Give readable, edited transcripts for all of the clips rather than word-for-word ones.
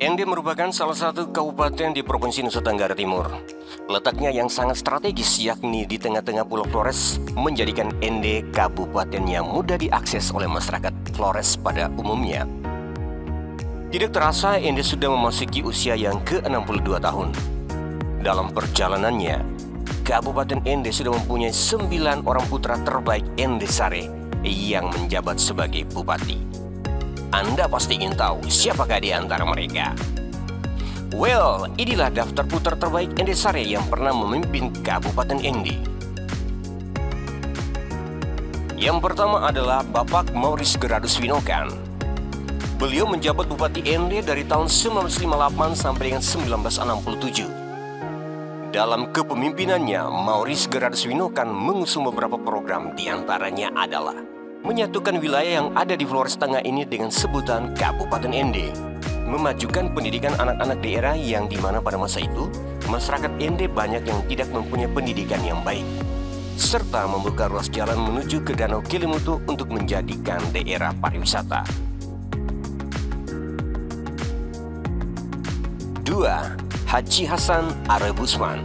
Ende merupakan salah satu kabupaten di Provinsi Nusa Tenggara Timur. Letaknya yang sangat strategis, yakni di tengah-tengah Pulau Flores, menjadikan Ende kabupaten yang mudah diakses oleh masyarakat Flores pada umumnya. Tidak terasa Ende sudah memasuki usia yang ke-62 tahun. Dalam perjalanannya, Kabupaten Ende sudah mempunyai 9 orang putra terbaik Ende Sare yang menjabat sebagai bupati. Anda pasti ingin tahu siapakah di antara mereka. Well, inilah daftar putra terbaik Ende Sare yang pernah memimpin Kabupaten Ende. Yang pertama adalah Bapak Maurice Geradus Winokan. Beliau menjabat Bupati Ende dari tahun 1958 sampai dengan 1967. Dalam kepemimpinannya, Maurice Geradus Winokan mengusung beberapa program, diantaranya adalah menyatukan wilayah yang ada di Flores Tengah ini dengan sebutan Kabupaten Ende, memajukan pendidikan anak-anak daerah yang dimana pada masa itu masyarakat Ende banyak yang tidak mempunyai pendidikan yang baik, serta membuka ruas jalan menuju ke Danau Kelimutu untuk menjadikan daerah pariwisata. 2. Haji Hasan Arebusman.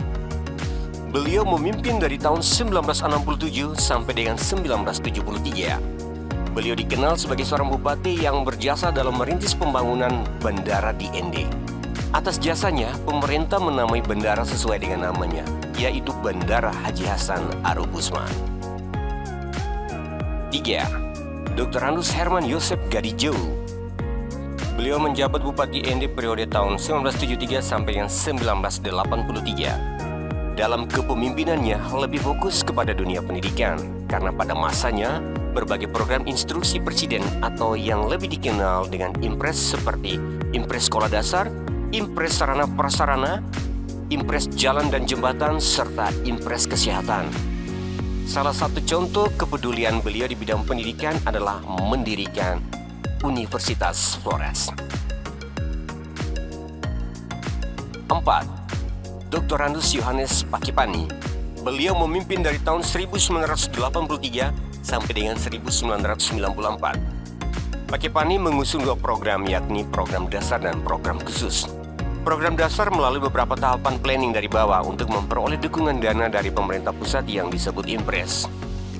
Beliau memimpin dari tahun 1967 sampai dengan 1973. Beliau dikenal sebagai seorang bupati yang berjasa dalam merintis pembangunan bandara di Ende. Atas jasanya, pemerintah menamai bandara sesuai dengan namanya, yaitu Bandara Haji Hasan Arebusman. 3. Dr. Andus Herman Yosef Gadijo. Beliau menjabat Bupati Ende periode tahun 1973 sampai dengan 1983. Dalam kepemimpinannya lebih fokus kepada dunia pendidikan, karena pada masanya berbagai program instruksi presiden atau yang lebih dikenal dengan Impres seperti Impres Sekolah Dasar, Impres Sarana Prasarana, Impres Jalan dan Jembatan, serta Impres Kesehatan. Salah satu contoh kepedulian beliau di bidang pendidikan adalah mendirikan Universitas Flores. 4. Dr. Andus Yohanes Pakipani. Beliau memimpin dari tahun 1983 sampai dengan 1994. Pakipani mengusung 2 program, yakni program dasar dan program khusus. Program dasar melalui beberapa tahapan planning dari bawah untuk memperoleh dukungan dana dari pemerintah pusat yang disebut Impres.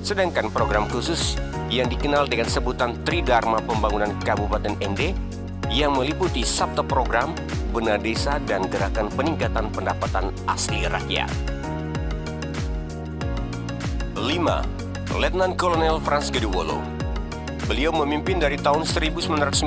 Sedangkan program khusus yang dikenal dengan sebutan Tridharma Pembangunan Kabupaten Ende yang meliputi Sabta Program, Benar Desa, dan Gerakan Peningkatan Pendapatan Asli Rakyat. 5. Letnan Kolonel Frans Gedewolo. Beliau memimpin dari tahun 1994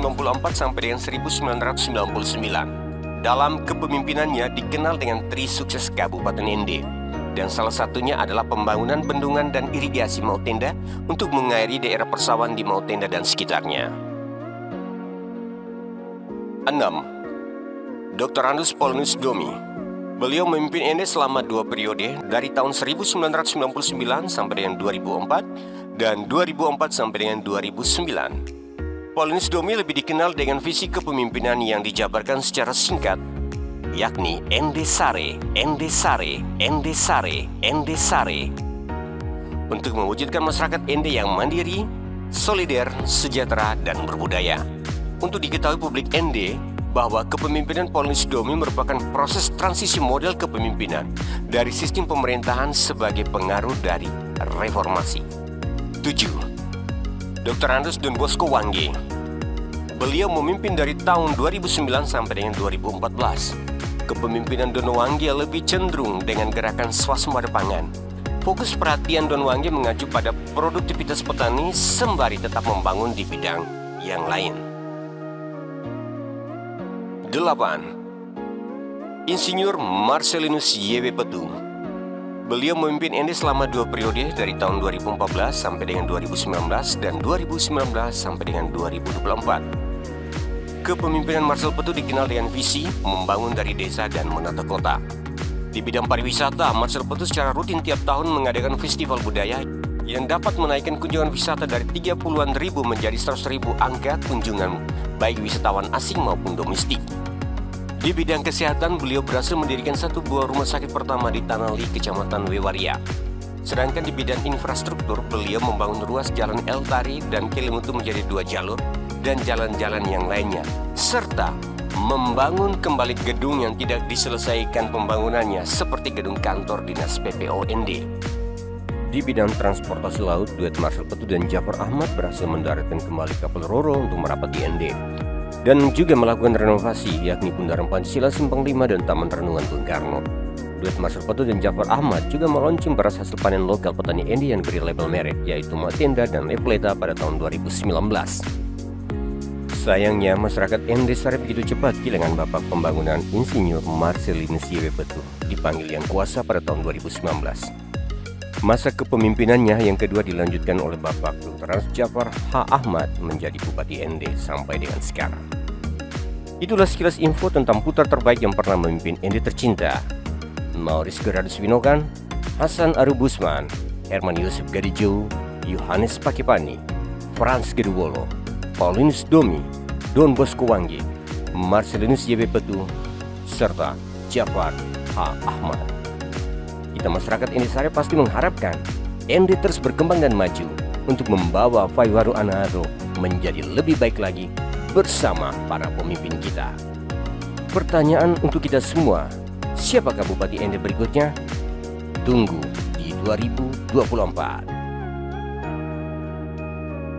sampai dengan 1999. Dalam kepemimpinannya dikenal dengan Tri Sukses Kabupaten Ende, dan salah satunya adalah pembangunan bendungan dan irigasi Mautenda untuk mengairi daerah persawahan di Mautenda dan sekitarnya. 6. Dr. Andus Polonius Domi. Beliau memimpin Ende selama 2 periode dari tahun 1999 sampai dengan 2004 dan 2004 sampai dengan 2009. Polonius Domi lebih dikenal dengan visi kepemimpinan yang dijabarkan secara singkat, yakni Ende Sare, Ende Sare, Ende Sare, Ende Sare, untuk mewujudkan masyarakat Ende yang mandiri, solider, sejahtera, dan berbudaya. Untuk diketahui publik Ende bahwa kepemimpinan Polonius Domi merupakan proses transisi model kepemimpinan dari sistem pemerintahan sebagai pengaruh dari reformasi. 7. Dr. Andus Don Bosco Wangge. Beliau memimpin dari tahun 2009 sampai dengan 2014. Kepemimpinan Don Wangge lebih cenderung dengan gerakan swasembada pangan. Fokus perhatian Don Wangge mengacu pada produktivitas petani sembari tetap membangun di bidang yang lain. 8. Insinyur Marcelinus Y.W. Petu. Beliau memimpin Ende selama 2 periode dari tahun 2014 sampai dengan 2019 dan 2019 sampai dengan 2024. Kepemimpinan Marcel Petu dikenal dengan visi membangun dari desa dan menata kota. Di bidang pariwisata, Marcel Petu secara rutin tiap tahun mengadakan festival budaya yang dapat menaikkan kunjungan wisata dari 30-an ribu menjadi 100.000 angka kunjungan baik wisatawan asing maupun domestik. Di bidang kesehatan, beliau berhasil mendirikan 1 buah rumah sakit pertama di Tanali, Kecamatan Wewaria. Sedangkan di bidang infrastruktur, beliau membangun ruas jalan El Tari dan Kelimutu menjadi 2 jalur dan jalan-jalan yang lainnya, serta membangun kembali gedung yang tidak diselesaikan pembangunannya seperti gedung kantor dinas PPOND. Di bidang transportasi laut, duet Marcel Petu dan Jafar Ahmad berhasil mendaratkan kembali kapal Roro untuk merapat di ND dan juga melakukan renovasi, yakni Bundaran Pancasila Simpang 5 dan Taman Renungan Bung Karno. Duet Marcel Petu dan Jafar Ahmad juga meluncurkan beras hasil panen lokal petani ND yang beri label merek, yaitu Matenda dan Lepleta pada tahun 2019. Sayangnya, masyarakat ND Sare begitu cepat kehilangan bapak pembangunan Insinyur Marcelinus Y.W. Petu, dipanggil Yang Kuasa pada tahun 2019. Masa kepemimpinannya yang kedua dilanjutkan oleh Bapak Dr. Jafar H. Ahmad menjadi Bupati ND sampai dengan sekarang. Itulah sekilas info tentang putra terbaik yang pernah memimpin ND tercinta. Maurice Gerardus Winokan, Hasan Arubusman, Herman Yusuf Gadijo, Yohanes Pakipani, Frans Geduwolo, Paulinus Domi, Don Bosco Wangge, Marcelinus Y.W. Petu, serta Jafar H. Ahmad. Kita masyarakat ND Sare pasti mengharapkan ND terus berkembang dan maju untuk membawa Faiwaru Anaharo menjadi lebih baik lagi bersama para pemimpin kita. Pertanyaan untuk kita semua, siapakah Bupati ND berikutnya? Tunggu di 2024.